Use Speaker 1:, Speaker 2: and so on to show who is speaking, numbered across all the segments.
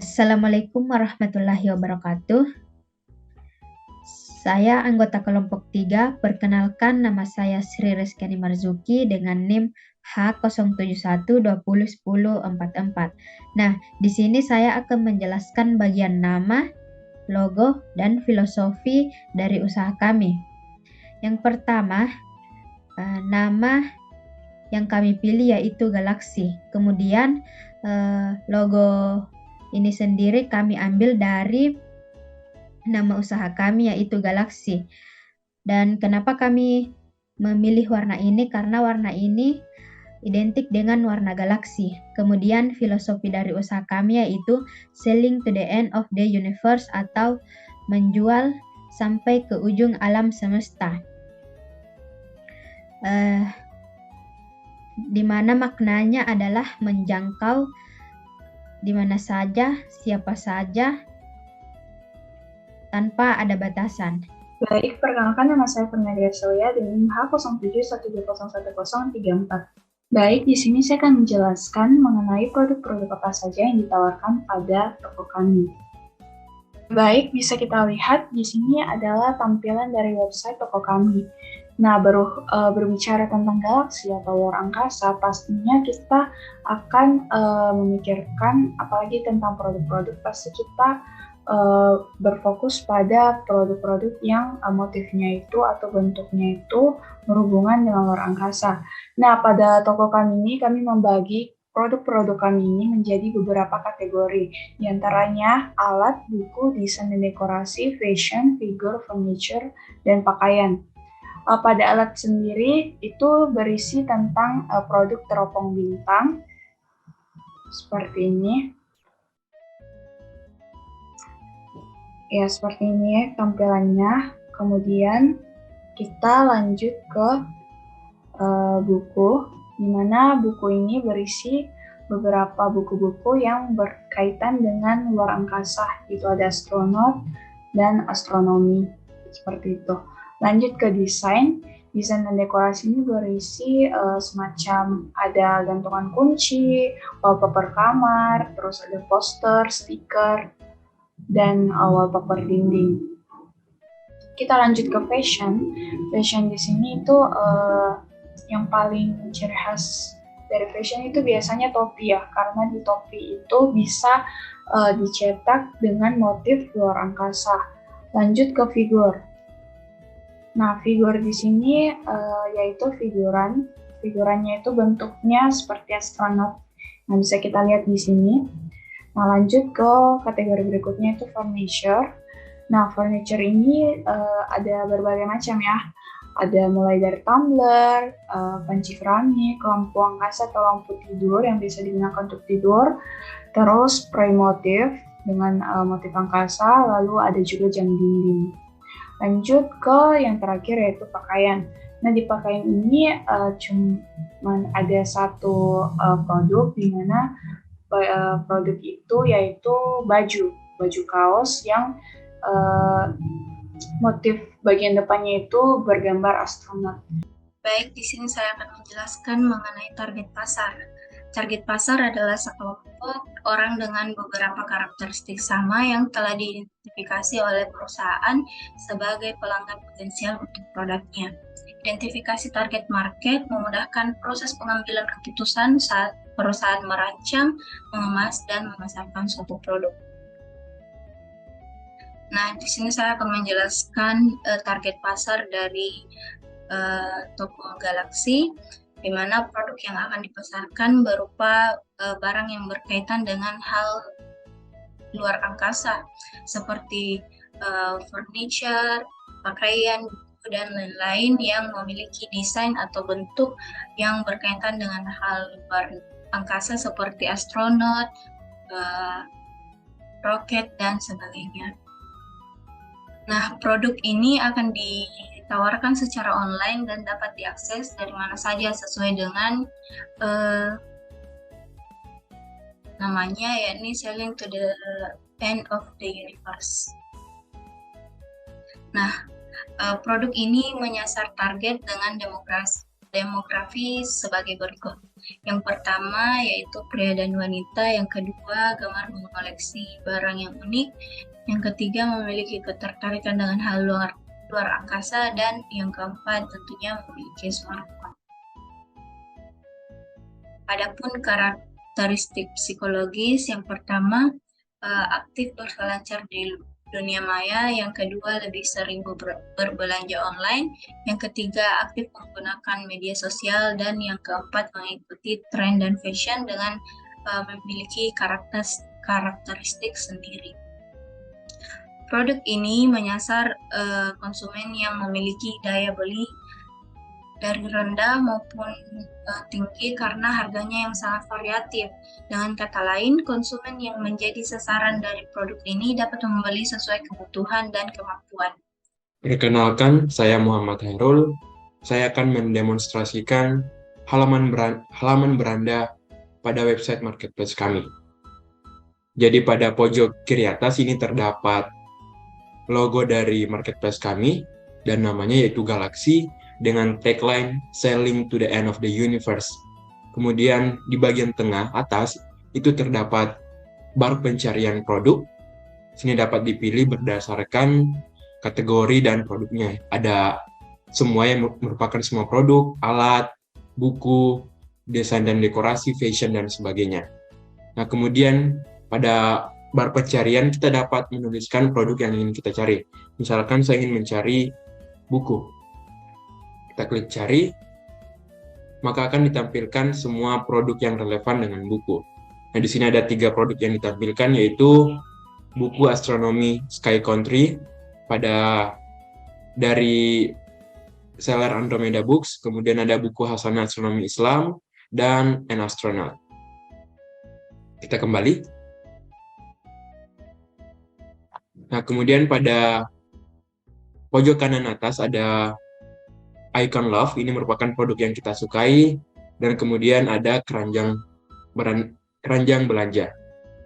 Speaker 1: Assalamualaikum warahmatullahi wabarakatuh. Saya anggota kelompok 3. Perkenalkan, nama saya Sri Rizkyani Marzuki dengan NIM H071201044. Nah, di sini saya akan menjelaskan bagian nama, logo, dan filosofi dari usaha kami. Yang pertama, nama yang kami pilih yaitu Galaxy. Kemudian logo ini sendiri kami ambil dari nama usaha kami yaitu Galaxy. Dan kenapa kami memilih warna ini? Karena warna ini identik dengan warna galaksi. Kemudian filosofi dari usaha kami yaitu selling to the end of the universe atau menjual sampai ke ujung alam semesta. Di mana maknanya adalah menjangkau di mana saja, siapa saja, tanpa ada batasan.
Speaker 2: Baik, perkenalkan nama saya Fernanda Celia dengan H0712011034. Baik, di sini saya akan menjelaskan mengenai produk-produk apa saja yang ditawarkan pada toko kami. Baik, bisa kita lihat di sini adalah tampilan dari website toko kami. Nah, berbicara tentang galaksi atau luar angkasa, pastinya kita akan memikirkan apalagi tentang produk-produk, pasti kita berfokus pada produk-produk yang motifnya itu atau bentuknya itu berhubungan dengan luar angkasa. Nah, pada toko kami ini kami membagi produk-produk kami ini menjadi beberapa kategori, di antaranya alat, buku, desain dan dekorasi, fashion, figur, furniture, dan pakaian. Pada alat sendiri itu berisi tentang produk teropong bintang, seperti ini. Ya, seperti ini ya tampilannya. Kemudian kita lanjut ke buku, di mana buku ini berisi beberapa buku-buku yang berkaitan dengan luar angkasa. Itu ada astronot dan astronomi, seperti itu. Lanjut ke desain. Desain dan dekorasi ini berisi semacam ada gantungan kunci, wallpaper kamar, terus ada poster, stiker, dan wallpaper dinding. Kita lanjut ke fashion. Fashion di sini itu yang paling ciri khas dari fashion itu biasanya topi ya, karena di topi itu bisa dicetak dengan motif luar angkasa. Lanjut ke figur. Nah, figur di sini yaitu figuran. Figurannya itu bentuknya seperti astronot. Nah, bisa kita lihat di sini. Nah, lanjut ke kategori berikutnya itu furniture. Nah, furniture ini ada berbagai macam ya. Ada mulai dari tumbler, panci keramik, lampu angkasa atau lampu tidur yang bisa digunakan untuk tidur, terus spray motif dengan motif angkasa, lalu ada juga jam dinding. Lanjut ke yang terakhir yaitu pakaian. Nah, di pakaian ini cuma ada satu produk di mana produk itu yaitu baju kaos yang motif bagian depannya itu bergambar astronot.
Speaker 3: Baik, di sini saya akan menjelaskan mengenai target pasar. Target pasar adalah sekelompok orang dengan beberapa karakteristik sama yang telah diidentifikasi oleh perusahaan sebagai pelanggan potensial untuk produknya. Identifikasi target market memudahkan proses pengambilan keputusan saat perusahaan merancang, mengemas, dan memasarkan suatu produk. Nah, di sini saya akan menjelaskan target pasar dari toko Galaxy, di mana produk yang akan dipasarkan berupa barang yang berkaitan dengan hal luar angkasa, seperti furniture, pakaian, dan lain-lain yang memiliki desain atau bentuk yang berkaitan dengan hal luar angkasa seperti astronot, roket, dan sebagainya. Nah, produk ini akan ditawarkan secara online dan dapat diakses dari mana saja sesuai dengan namanya, yakni selling to the end of the universe. Nah, produk ini menyasar target dengan demografi sebagai berikut. Yang pertama yaitu pria dan wanita, yang kedua gemar mengoleksi barang yang unik, yang ketiga memiliki ketertarikan dengan hal luar angkasa, dan yang keempat tentunya memiliki smartphone. Adapun karakteristik psikologis, yang pertama aktif berselancar di dunia maya, yang kedua lebih sering berbelanja online, yang ketiga aktif menggunakan media sosial, dan yang keempat mengikuti tren dan fashion dengan memiliki karakteristik sendiri. Produk ini menyasar konsumen yang memiliki daya beli dari rendah maupun tinggi karena harganya yang sangat variatif. Dengan kata lain, konsumen yang menjadi sasaran dari produk ini dapat membeli sesuai kebutuhan dan kemampuan.
Speaker 4: Perkenalkan, saya Muhammad Hairul. Saya akan mendemonstrasikan halaman beranda pada website marketplace kami. Jadi pada pojok kiri atas ini terdapat logo dari marketplace kami dan namanya yaitu Galaxy dengan tagline Selling to the End of the Universe. Kemudian di bagian tengah atas itu terdapat bar pencarian produk. Sini dapat dipilih berdasarkan kategori dan produknya. Ada semua yang merupakan semua produk, alat, buku, desain dan dekorasi, fashion, dan sebagainya. Nah, kemudian pada bar pencarian kita dapat menuliskan produk yang ingin kita cari. Misalkan saya ingin mencari buku. Kita klik cari, maka akan ditampilkan semua produk yang relevan dengan buku. Nah, di sini ada 3 produk yang ditampilkan, yaitu buku astronomi Sky Country dari seller Andromeda Books, kemudian ada buku Hasanah Astronomi Islam, dan An Astronaut. Kita kembali. Nah, kemudian pada pojok kanan atas ada icon love, ini merupakan produk yang kita sukai, dan kemudian ada keranjang belanja.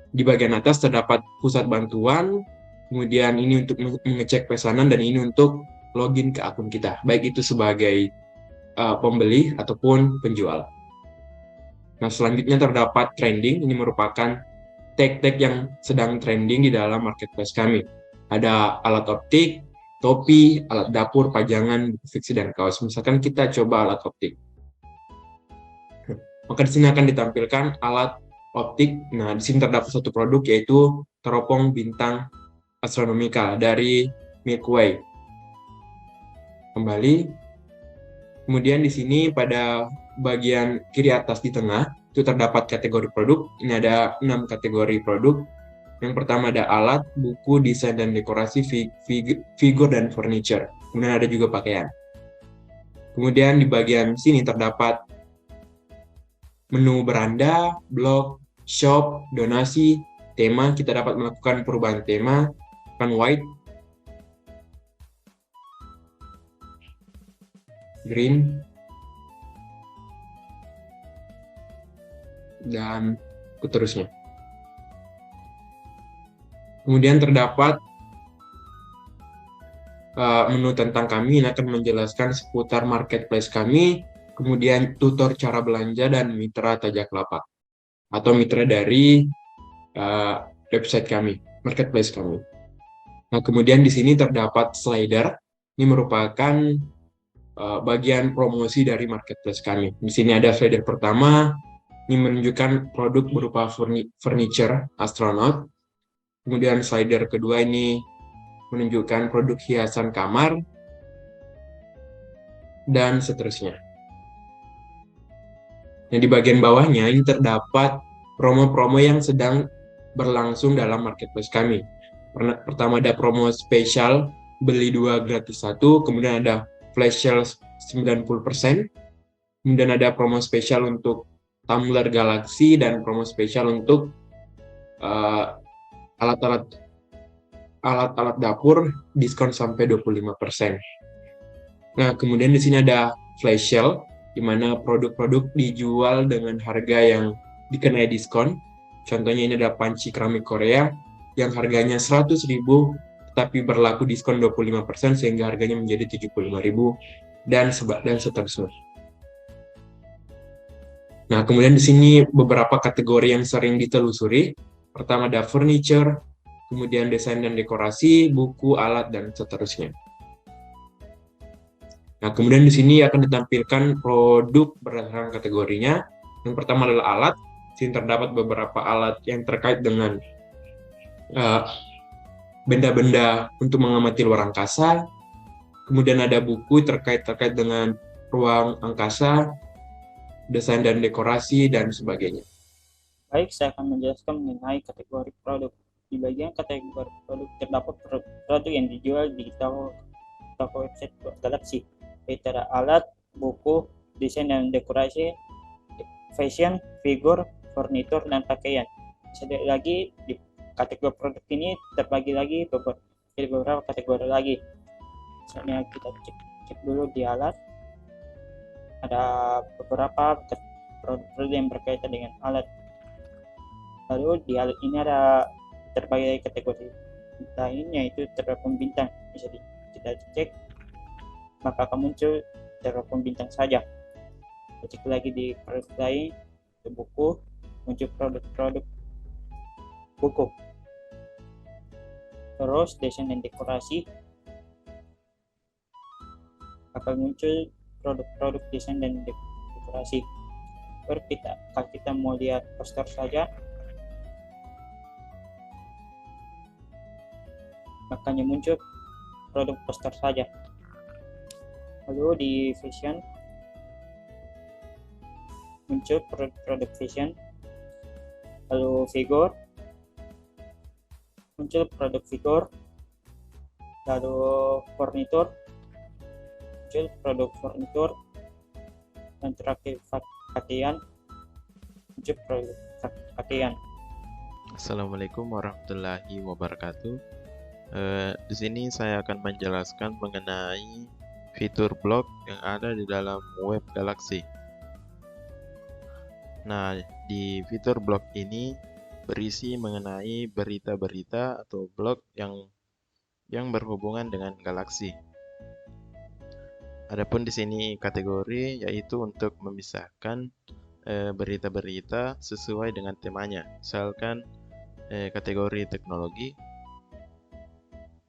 Speaker 4: Di bagian atas terdapat pusat bantuan, kemudian ini untuk mengecek pesanan, dan ini untuk login ke akun kita, baik itu sebagai pembeli ataupun penjual. Nah, selanjutnya terdapat trending, ini merupakan tag-tag yang sedang trending di dalam marketplace kami. Ada alat optik, topi, alat dapur, pajangan, buku fiksi, dan kaos. Misalkan kita coba alat optik. Maka di sini akan ditampilkan alat optik. Nah, di sini terdapat satu produk yaitu teropong bintang astronomika dari Milky Way. Kembali. Kemudian di sini pada bagian kiri atas di tengah itu terdapat kategori produk. Ini ada 6 kategori produk. Yang pertama ada alat, buku, desain dan dekorasi, figur dan furniture. Kemudian ada juga pakaian. Kemudian di bagian sini terdapat menu beranda, blog, shop, donasi, tema. Kita dapat melakukan perubahan tema, kan white, green, dan seterusnya. Kemudian terdapat menu tentang kami, ini akan menjelaskan seputar marketplace kami, kemudian tutor cara belanja dan mitra tajak lapak atau mitra dari website kami, marketplace kami. Nah, kemudian di sini terdapat slider, ini merupakan bagian promosi dari marketplace kami. Di sini ada slider pertama, ini menunjukkan produk berupa furniture astronaut. Kemudian slider kedua ini menunjukkan produk hiasan kamar, dan seterusnya. Nah, di bagian bawahnya ini terdapat promo-promo yang sedang berlangsung dalam marketplace kami. Pertama ada promo spesial, beli 2 gratis 1, kemudian ada flash sale 90%, kemudian ada promo spesial untuk tumbler Galaxy, dan promo spesial untuk alat-alat dapur diskon sampai 25%. Nah, kemudian di sini ada flash sale, di mana produk-produk dijual dengan harga yang dikenai diskon. Contohnya ini ada panci keramik Korea yang harganya 100.000 tapi berlaku diskon 25% sehingga harganya menjadi 75.000 dan seterusnya. Nah, kemudian di sini beberapa kategori yang sering ditelusuri. Pertama ada furniture, kemudian desain dan dekorasi, buku, alat, dan seterusnya. Nah, kemudian di sini akan ditampilkan produk berdasarkan kategorinya. Yang pertama adalah alat. Di sini terdapat beberapa alat yang terkait dengan benda-benda untuk mengamati luar angkasa. Kemudian ada buku terkait dengan ruang angkasa, desain dan dekorasi, dan sebagainya.
Speaker 5: Baik, saya akan menjelaskan mengenai kategori produk. Di bagian kategori produk terdapat produk yang dijual di toko website Galaxy, yaitu ada alat, buku, desain dan dekorasi, fashion, figur, furnitur, dan pakaian. Sedikit lagi, di kategori produk ini terbagi lagi beberapa kategori lagi. Misalnya kita cek dulu di alat, ada beberapa produk yang berkaitan dengan alat. Lalu di alat ini ada terbagi kategori lain, yaitu teropong bintang. Bisa kita cek, maka akan muncul teropong bintang saja. Kita cek lagi di produk lain, di buku, muncul produk-produk buku. Terus desain dan dekorasi akan muncul produk-produk desain dan dekorasi. Kalau kita mau lihat poster saja, makanya muncul produk poster saja. Lalu di fashion muncul produk fashion. Lalu figur muncul produk figur. Lalu furnitur muncul produk furnitur. Dan terakhir pakaian muncul produk pakaian.
Speaker 6: Assalamualaikum warahmatullahi wabarakatuh. Di sini saya akan menjelaskan mengenai fitur blog yang ada di dalam web Galaxy. Nah, di fitur blog ini berisi mengenai berita-berita atau blog yang berhubungan dengan Galaxy. Adapun di sini kategori yaitu untuk memisahkan berita-berita sesuai dengan temanya. Misalkan kategori teknologi,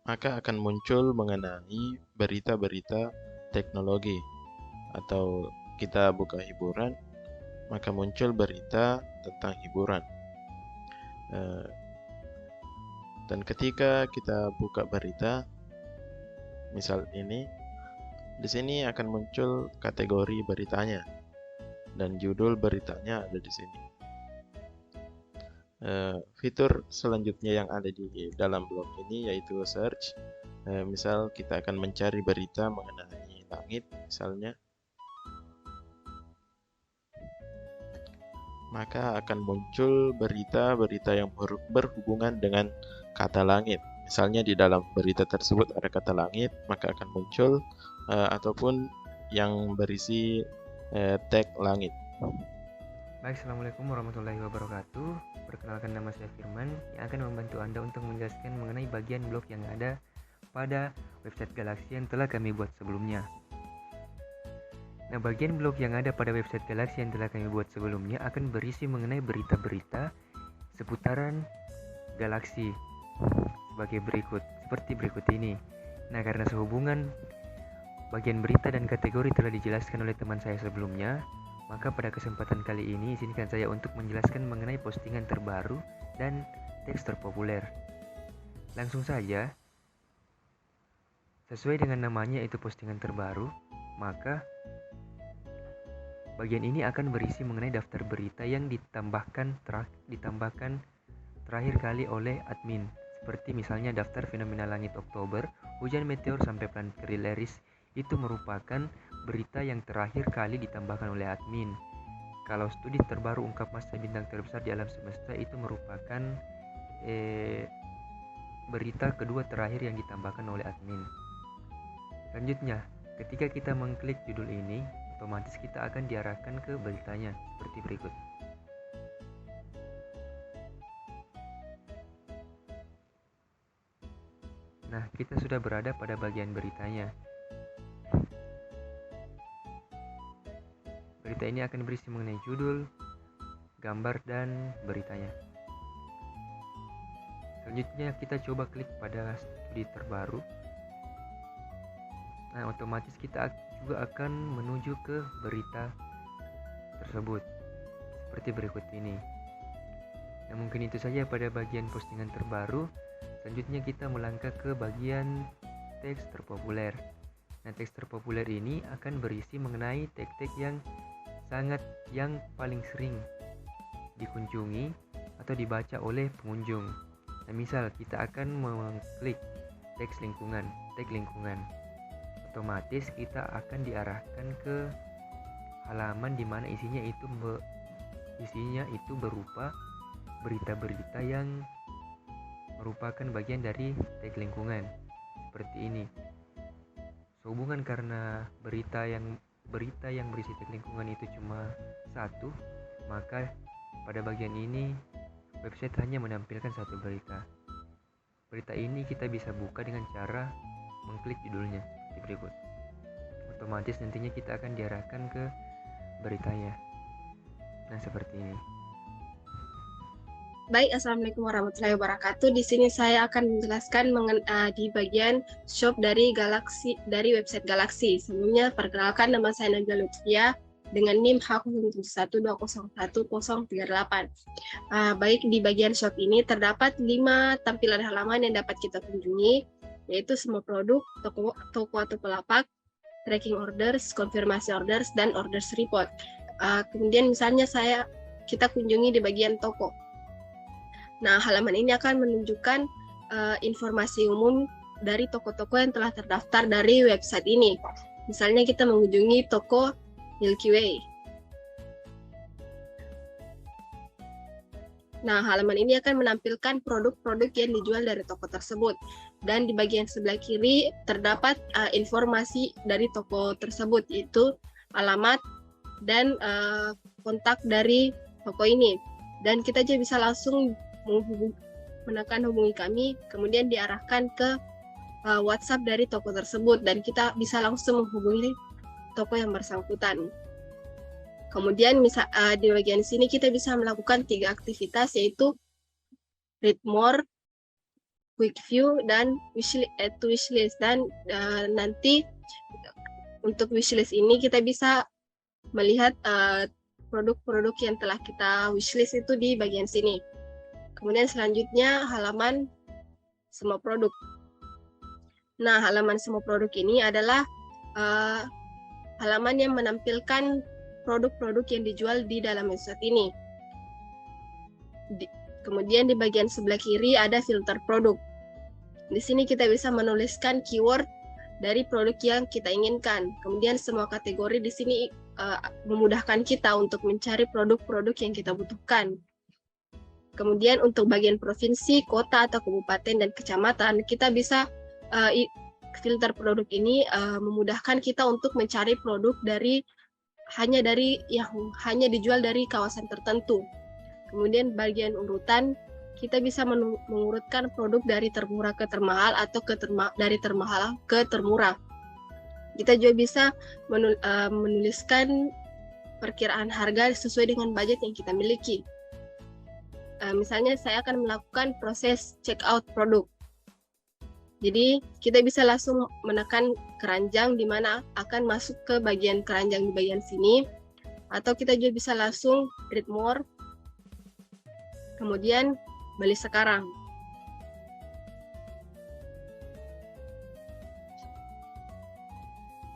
Speaker 6: maka akan muncul mengenai berita-berita teknologi. Atau kita buka hiburan, maka muncul berita tentang hiburan. Dan ketika kita buka berita, misal ini, di sini akan muncul kategori beritanya dan judul beritanya ada di sini. Fitur selanjutnya yang ada di dalam blog ini yaitu search. Misal kita akan mencari berita mengenai langit misalnya, maka akan muncul berita-berita yang berhubungan dengan kata langit. Misalnya di dalam berita tersebut ada kata langit, maka akan muncul ataupun yang berisi tag langit.
Speaker 7: Baik, Assalamualaikum warahmatullahi wabarakatuh. Perkenalkan, nama saya Firman yang akan membantu Anda untuk menjelaskan mengenai bagian blog yang ada pada website Galaxy yang telah kami buat sebelumnya. Nah, bagian blog yang ada pada website Galaxy yang telah kami buat sebelumnya akan berisi mengenai berita-berita seputaran Galaxy sebagai berikut, seperti berikut ini. Nah, karena sehubungan bagian berita dan kategori telah dijelaskan oleh teman saya sebelumnya, maka pada kesempatan kali ini izinkan saya untuk menjelaskan mengenai postingan terbaru dan teks terpopuler. Langsung saja, sesuai dengan namanya itu postingan terbaru, maka bagian ini akan berisi mengenai daftar berita yang ditambahkan terakhir kali oleh admin. Seperti misalnya daftar fenomena langit Oktober, hujan meteor sampai planet Kerileris, itu merupakan berita yang terakhir kali ditambahkan oleh admin. Kalau studi terbaru ungkap masa bintang terbesar di alam semesta, itu merupakan berita kedua terakhir yang ditambahkan oleh admin. Selanjutnya, ketika kita mengklik judul ini, otomatis kita akan diarahkan ke beritanya seperti berikut. Nah, kita sudah berada pada bagian beritanya. Berita Berita ini akan berisi mengenai judul, gambar, dan beritanya. Selanjutnya kita coba klik pada studi terbaru. Nah, otomatis kita juga akan menuju ke berita tersebut seperti berikut ini. Nah, mungkin itu saja pada bagian postingan terbaru. Selanjutnya kita melangkah ke bagian teks terpopuler. Nah, teks terpopuler ini akan berisi mengenai tag-tag yang paling sering dikunjungi atau dibaca oleh pengunjung. Nah, misal kita akan mengklik tag lingkungan, otomatis kita akan diarahkan ke halaman di mana isinya itu berupa berita-berita yang merupakan bagian dari tag lingkungan seperti ini. Sehubungan karena berita yang berisi tag lingkungan itu cuma satu, maka pada bagian ini website hanya menampilkan satu berita. Berita ini kita bisa buka dengan cara mengklik judulnya seperti berikut. Otomatis nantinya kita akan diarahkan ke beritanya. Nah, seperti ini.
Speaker 8: Baik, Assalamualaikum warahmatullahi wabarakatuh. Di sini saya akan menjelaskan di bagian shop dari website Galaxy. Sebelumnya, perkenalkan, nama saya Najwa Lutfia dengan NIM H0712011038. Baik, di bagian shop ini terdapat 5 tampilan halaman yang dapat kita kunjungi, yaitu semua produk, toko atau pelapak, tracking orders, konfirmasi orders, dan orders report. Kemudian misalnya kita kunjungi di bagian toko. Nah, halaman ini akan menunjukkan informasi umum dari toko-toko yang telah terdaftar dari website ini. Misalnya kita mengunjungi toko Milky Way. Nah, halaman ini akan menampilkan produk-produk yang dijual dari toko tersebut. Dan di bagian sebelah kiri terdapat informasi dari toko tersebut, yaitu alamat dan kontak dari toko ini. Dan kita juga bisa langsung menekan hubungi kami, kemudian diarahkan ke WhatsApp dari toko tersebut, dan kita bisa langsung menghubungi toko yang bersangkutan. Kemudian di bagian sini kita bisa melakukan 3 aktivitas, yaitu read more, quick view, dan add to wishlist. Dan nanti untuk wishlist ini kita bisa melihat produk-produk yang telah kita wishlist itu di bagian sini. Kemudian selanjutnya halaman semua produk. Nah, halaman semua produk ini adalah halaman yang menampilkan produk-produk yang dijual di dalam website ini. Kemudian di bagian sebelah kiri ada filter produk. Di sini kita bisa menuliskan keyword dari produk yang kita inginkan. Kemudian semua kategori di sini memudahkan kita untuk mencari produk-produk yang kita butuhkan. Kemudian untuk bagian provinsi, kota, atau kabupaten, dan kecamatan, kita bisa filter produk ini memudahkan kita untuk mencari produk yang hanya dijual dari kawasan tertentu. Kemudian bagian urutan, kita bisa mengurutkan produk dari termurah ke termahal atau dari termahal ke termurah. Kita juga bisa menuliskan perkiraan harga sesuai dengan budget yang kita miliki. Misalnya saya akan melakukan proses check out produk. Jadi kita bisa langsung menekan keranjang di mana akan masuk ke bagian keranjang di bagian sini, atau kita juga bisa langsung read more, kemudian beli sekarang.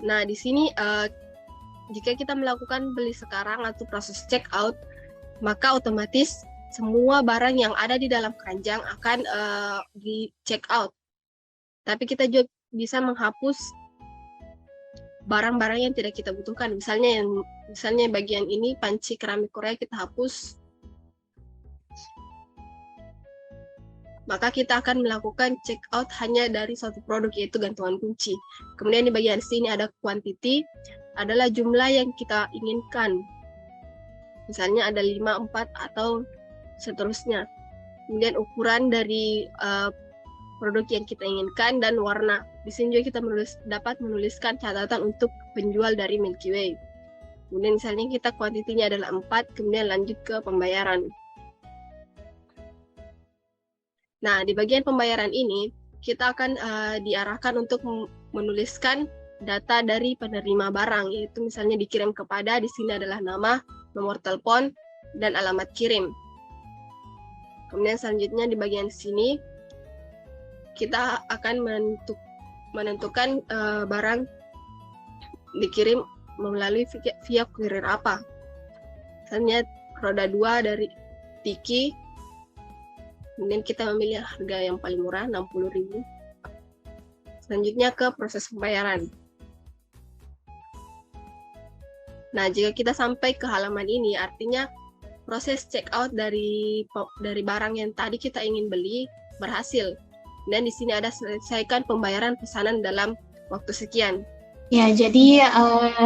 Speaker 8: Nah, di sini jika kita melakukan beli sekarang atau proses check out, maka otomatis semua barang yang ada di dalam keranjang akan di check out. Tapi kita juga bisa menghapus barang-barang yang tidak kita butuhkan. Misalnya bagian ini panci keramik Korea kita hapus. Maka kita akan melakukan check out hanya dari satu produk, yaitu gantungan kunci. Kemudian di bagian sini ada quantity, adalah jumlah yang kita inginkan. Misalnya ada 5, 4, atau seterusnya. Kemudian ukuran dari produk yang kita inginkan dan warna. Di sini juga kita dapat menuliskan catatan untuk penjual dari Milky Way. Kemudian misalnya kita kuantitinya adalah 4, kemudian lanjut ke pembayaran. Nah, di bagian pembayaran ini, kita akan diarahkan untuk menuliskan data dari penerima barang, yaitu misalnya dikirim kepada, di sini adalah nama, nomor telepon, dan alamat kirim. Kemudian selanjutnya di bagian sini, kita akan menentukan barang dikirim melalui via kurir apa. Misalnya roda 2 dari Tiki, kemudian kita memilih harga yang paling murah, 60.000. Selanjutnya ke proses pembayaran. Nah, jika kita sampai ke halaman ini, artinya proses check out dari barang yang tadi kita ingin beli berhasil. Dan di sini ada selesaikan pembayaran pesanan dalam waktu sekian.
Speaker 9: Ya, jadi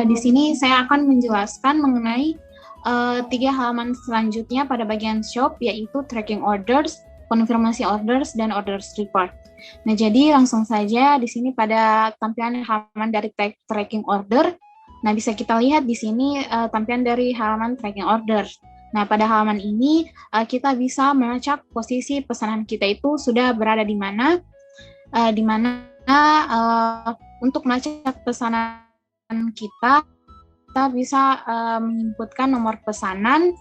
Speaker 9: di sini saya akan menjelaskan mengenai 3 halaman selanjutnya pada bagian shop, yaitu tracking orders, konfirmasi orders, dan orders report. Nah, jadi langsung saja di sini pada tampilan halaman dari tracking order. Nah, bisa kita lihat di sini tampilan dari halaman tracking orders. Nah, pada halaman ini kita bisa melacak posisi pesanan kita itu sudah berada di mana, untuk melacak pesanan kita bisa menginputkan nomor pesanan,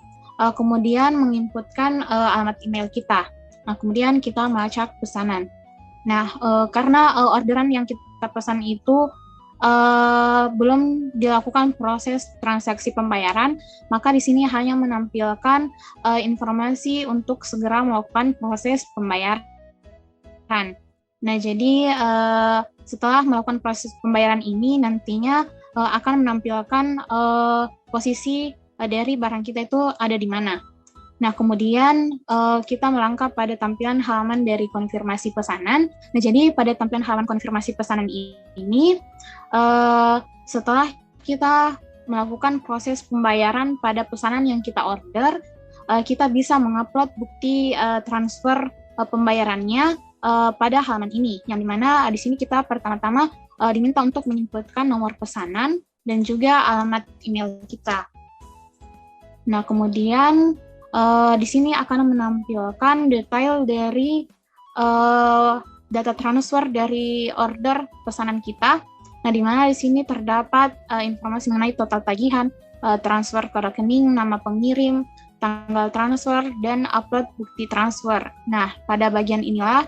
Speaker 9: kemudian menginputkan alamat email kita. Nah, kemudian kita melacak pesanan. Nah, karena orderan yang kita pesan itu belum dilakukan proses transaksi pembayaran, maka di sini hanya menampilkan informasi untuk segera melakukan proses pembayaran. Nah, jadi setelah melakukan proses pembayaran ini nantinya akan menampilkan posisi dari barang kita itu ada di mana. Nah, kemudian kita melangkah pada tampilan halaman dari konfirmasi pesanan. Nah, jadi pada tampilan halaman konfirmasi pesanan ini, setelah kita melakukan proses pembayaran pada pesanan yang kita order, kita bisa mengupload bukti transfer pembayarannya pada halaman ini, yang dimana di sini kita pertama-tama diminta untuk menginputkan nomor pesanan dan juga alamat email kita. Nah, kemudian di sini akan menampilkan detail dari data transfer dari order pesanan kita. Nah, di mana di sini terdapat informasi mengenai total tagihan, transfer ke rekening, nama pengirim, tanggal transfer, dan upload bukti transfer. Nah, pada bagian inilah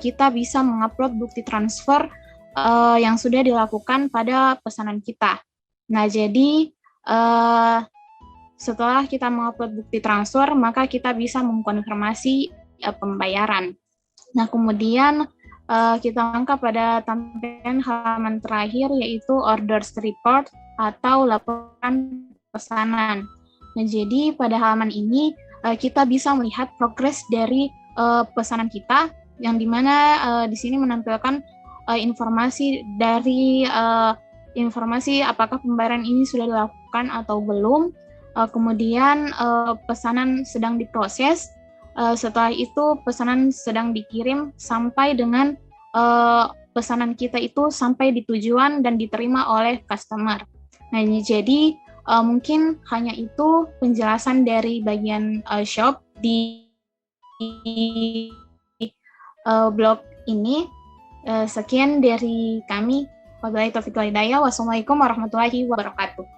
Speaker 9: kita bisa mengupload bukti transfer yang sudah dilakukan pada pesanan kita. Nah, jadi setelah kita mengupload bukti transfer, maka kita bisa mengkonfirmasi pembayaran. Nah, kemudian kita angkat pada tampilan halaman terakhir, yaitu orders report atau laporan pesanan. Nah, jadi pada halaman ini kita bisa melihat progres dari pesanan kita, yang dimana di sini menampilkan informasi dari informasi apakah pembayaran ini sudah dilakukan atau belum. Kemudian pesanan sedang diproses, setelah itu pesanan sedang dikirim sampai dengan pesanan kita itu sampai di tujuan dan diterima oleh customer. Nah, jadi mungkin hanya itu penjelasan dari bagian shop di blog ini. Sekian dari kami. Wabillahi taufiq wal hidayah. Wassalamualaikum warahmatullahi wabarakatuh.